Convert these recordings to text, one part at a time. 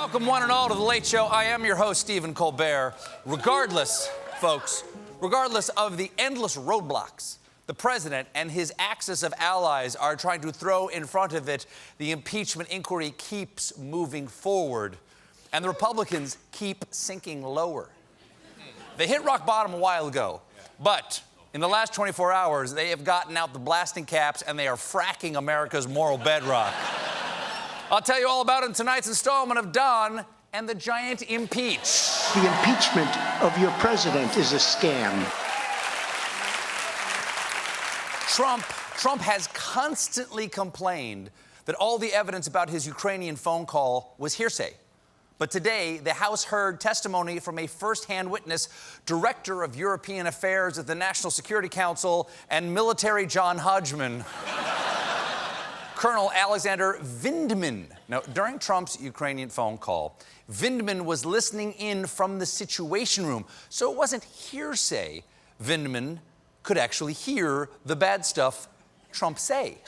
Welcome, one and all, to The Late Show. I am your host, Stephen Colbert. Regardless, folks, regardless of the endless roadblocks the president and his axis of allies are trying to throw in front of it, the impeachment inquiry keeps moving forward, and the Republicans keep sinking lower. They hit rock bottom a while ago, but in the last 24 hours, they have gotten out the blasting caps and they are fracking America's moral bedrock. I'll tell you all about it in tonight's installment of Don and the Giant Impeach. The impeachment of your president is a scam. Trump has constantly complained that all the evidence about his Ukrainian phone call was hearsay. But today, the House heard testimony from a first-hand witness, Director of European Affairs at the National Security Council and military John Hodgman, Colonel Alexander Vindman. Now, during Trump's Ukrainian phone call, Vindman was listening in from the Situation Room, so it wasn't hearsay. Vindman could actually hear the bad stuff Trump say.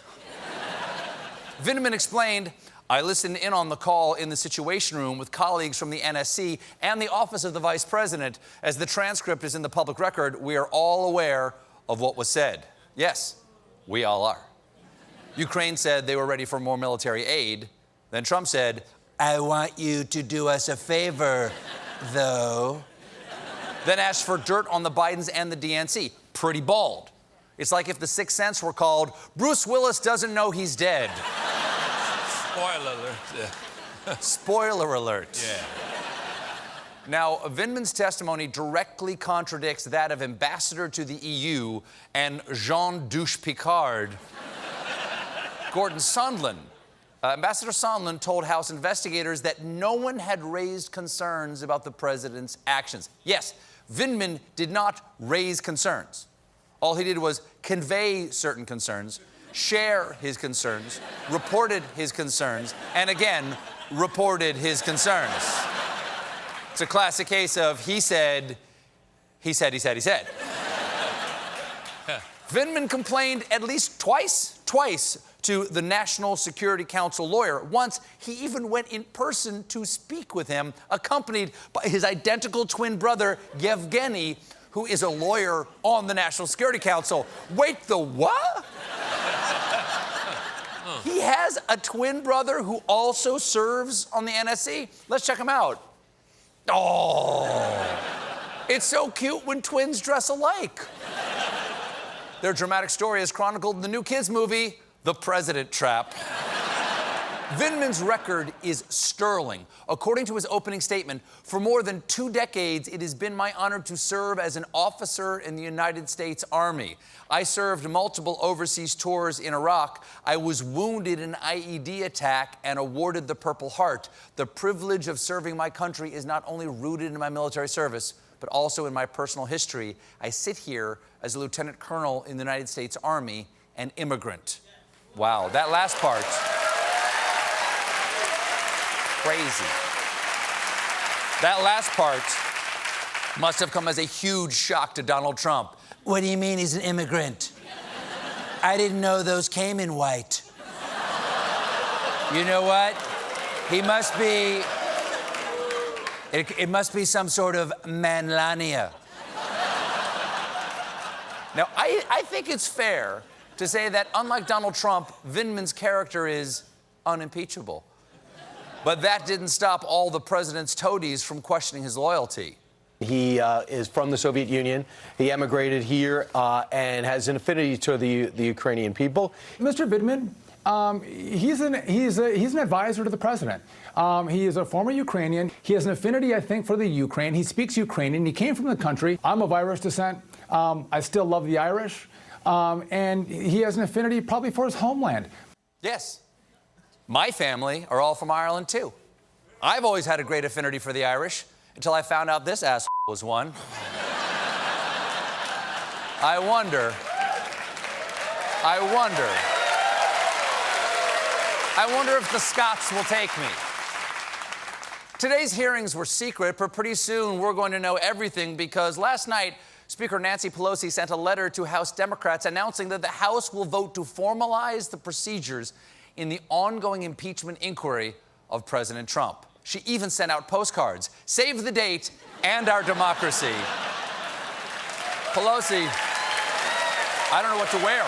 Vindman explained, "I listened in on the call in the Situation Room with colleagues from the NSC and the Office of the Vice President. As the transcript is in the public record, we are all aware of what was said." Yes, we all are. Ukraine said they were ready for more military aid. Then Trump said, "I want you to do us a favor, though." Then asked for dirt on the Bidens and the DNC. Pretty bald. It's like if the Sixth Sense were called Bruce Willis Doesn't Know He's Dead. Spoiler alert. Yeah. Spoiler alert. Yeah. Now, Vindman's testimony directly contradicts that of Ambassador to the EU and Jean Douche Picard, Gordon Sondland. Ambassador Sondland told House investigators that no one had raised concerns about the president's actions. Yes, Vindman did not raise concerns. All he did was convey certain concerns, share his concerns, reported his concerns, and again, reported his concerns. It's a classic case of he said, he said, he said, he said. Vindman complained at least twice to the National Security Council lawyer. Once, he even went in person to speak with him, accompanied by his identical twin brother, Yevgeny, who is a lawyer on the National Security Council. Wait, the what? He has a twin brother who also serves on the NSC? Let's check him out. Oh, it's so cute when twins dress alike. Their dramatic story is chronicled in the new kids movie, The President Trap. Vindman's record is sterling. According to his opening statement, for more than 2 decades, it has been my honor to serve as an officer in the United States Army. I served multiple overseas tours in Iraq. I was wounded in an IED attack and awarded the Purple Heart. The privilege of serving my country is not only rooted in my military service, but also in my personal history. I sit here as a lieutenant colonel in the United States Army, an immigrant. Wow, that last part. Crazy. That last part must have come as a huge shock to Donald Trump. What do you mean he's an immigrant? I didn't know those came in white. You know what? He must be... It must be some sort of manlania. Now, I think it's fair to say that, unlike Donald Trump, Vindman's character is unimpeachable. But that didn't stop all the president's toadies from questioning his loyalty. He is from the Soviet Union. He emigrated here and has an affinity to the Ukrainian people. Mr. Vindman, he's an advisor to the president. He is a former Ukrainian. He has an affinity, I think, for the Ukraine. He speaks Ukrainian. He came from the country. I'm of Irish descent. I still love the Irish. And he has an affinity probably for his homeland. Yes. My family are all from Ireland, too. I've always had a great affinity for the Irish until I found out this asshole was one. I wonder if the Scots will take me. Today's hearings were secret, but pretty soon we're going to know everything because last night, Speaker Nancy Pelosi sent a letter to House Democrats announcing that the House will vote to formalize the procedures in the ongoing impeachment inquiry of President Trump. She even sent out postcards. Save the date and our democracy. Pelosi, I don't know what to wear.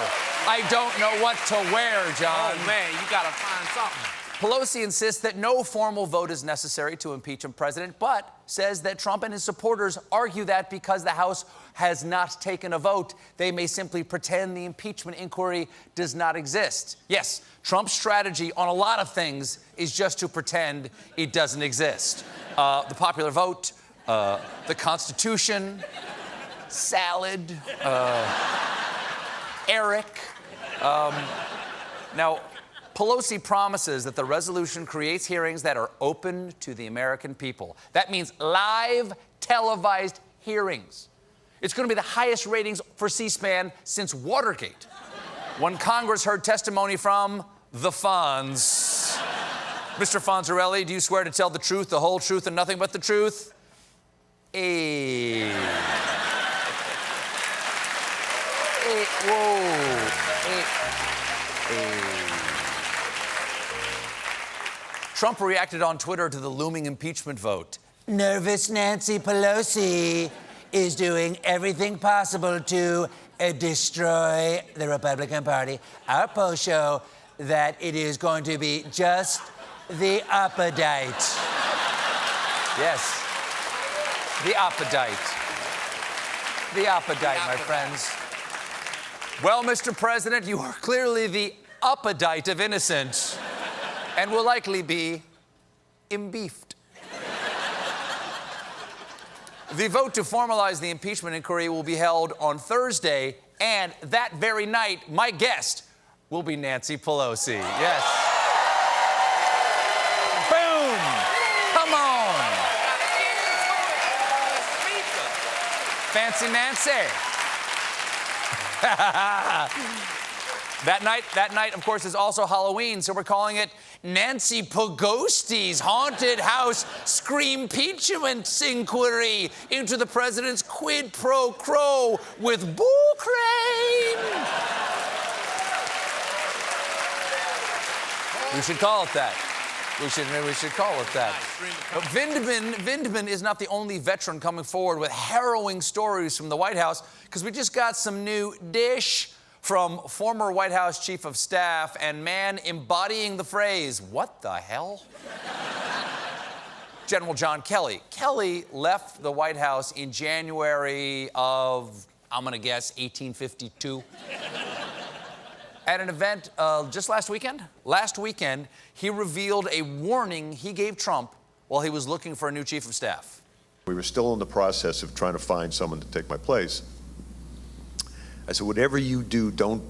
I don't know what to wear, John. Oh, man, you gotta find something. Pelosi insists that no formal vote is necessary to impeach a president, but says that Trump and his supporters argue that because the House has not taken a vote, they may simply pretend the impeachment inquiry does not exist. Yes, Trump's strategy on a lot of things is just to pretend it doesn't exist. The popular vote, the Constitution, salad, Eric. Now, Pelosi promises that the resolution creates hearings that are open to the American people. That means live, televised hearings. It's going to be the highest ratings for C-SPAN since Watergate, when Congress heard testimony from the Fonz. Mr. Fonzarelli, do you swear to tell the truth, the whole truth, and nothing but the truth? Trump reacted on Twitter to the looming impeachment vote. Nervous Nancy Pelosi is doing everything possible to destroy the Republican Party. Our polls show that it is going to be just the opposite. Yes, the opposite. The opposite, my friends. Well, Mr. President, you are clearly the opposite of innocent and will likely be imbeefed. The vote to formalize the impeachment inquiry will be held on Thursday, and that very night, my guest will be Nancy Pelosi. Yes. Boom! Come on! Fancy Nancy. That night, of course, is also Halloween, so we're calling it Nancy Pelossi's Haunted House Scream-peachment Inquiry into the president's quid pro quo with Boo Crane. We should call it that. We should call it that. But Vindman is not the only veteran coming forward with harrowing stories from the White House, because we just got some new dish from former White House Chief of Staff and man embodying the phrase, "What the hell?" General John Kelly. Kelly left the White House in January of, I'm gonna guess, 1852. At an event just last weekend, he revealed a warning he gave Trump while he was looking for a new chief of staff. We were still in the process of trying to find someone to take my place. I said, whatever you do, don't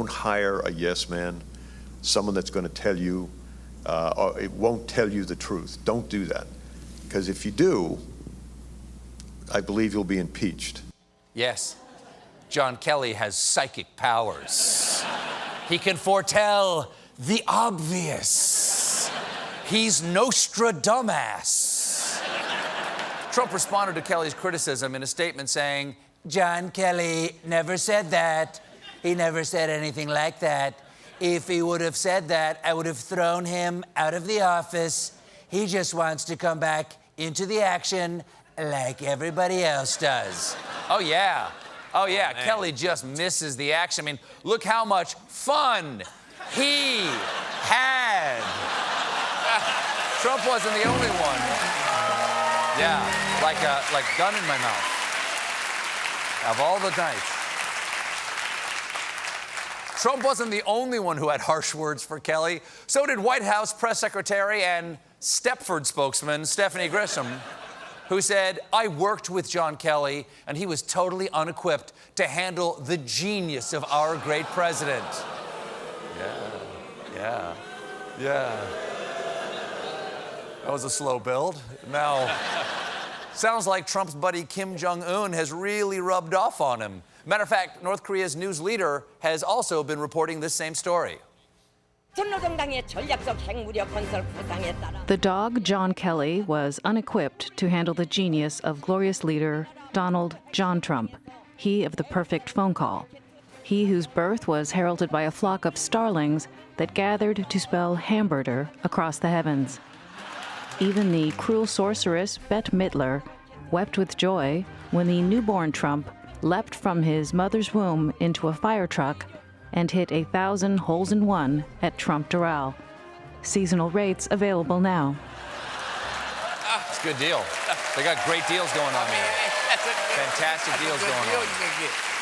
hire a yes man, someone that's going to tell you, or it won't tell you the truth. Don't do that. Because if you do, I believe you'll be impeached. Yes, John Kelly has psychic powers. He can foretell the obvious. He's Nostradamus. Trump responded to Kelly's criticism in a statement saying, John Kelly never said that. He never said anything like that. If he would have said that, I would have thrown him out of the office. He just wants to come back into the action like everybody else does. Oh, yeah. Oh, yeah. Man. Kelly just misses the action. I mean, look how much fun he had. Trump wasn't the only one. Yeah, like gun in my mouth. Of all the nights. Trump wasn't the only one who had harsh words for Kelly. So did White House press secretary and Stepford spokesman Stephanie Grisham, who said, I worked with John Kelly, and he was totally unequipped to handle the genius of our great president. Yeah. That was a slow build. Now, sounds like Trump's buddy Kim Jong-un has really rubbed off on him. Matter of fact, North Korea's news leader has also been reporting this same story. The dog, John Kelly, was unequipped to handle the genius of glorious leader Donald John Trump, he of the perfect phone call, he whose birth was heralded by a flock of starlings that gathered to spell hamburger across the heavens. Even the cruel sorceress Bette Midler wept with joy when the newborn Trump leapt from his mother's womb into a fire truck and hit 1,000 holes in one at Trump Doral. Seasonal rates available now. It's a good deal. They got great deals going on here. Fantastic deals going on.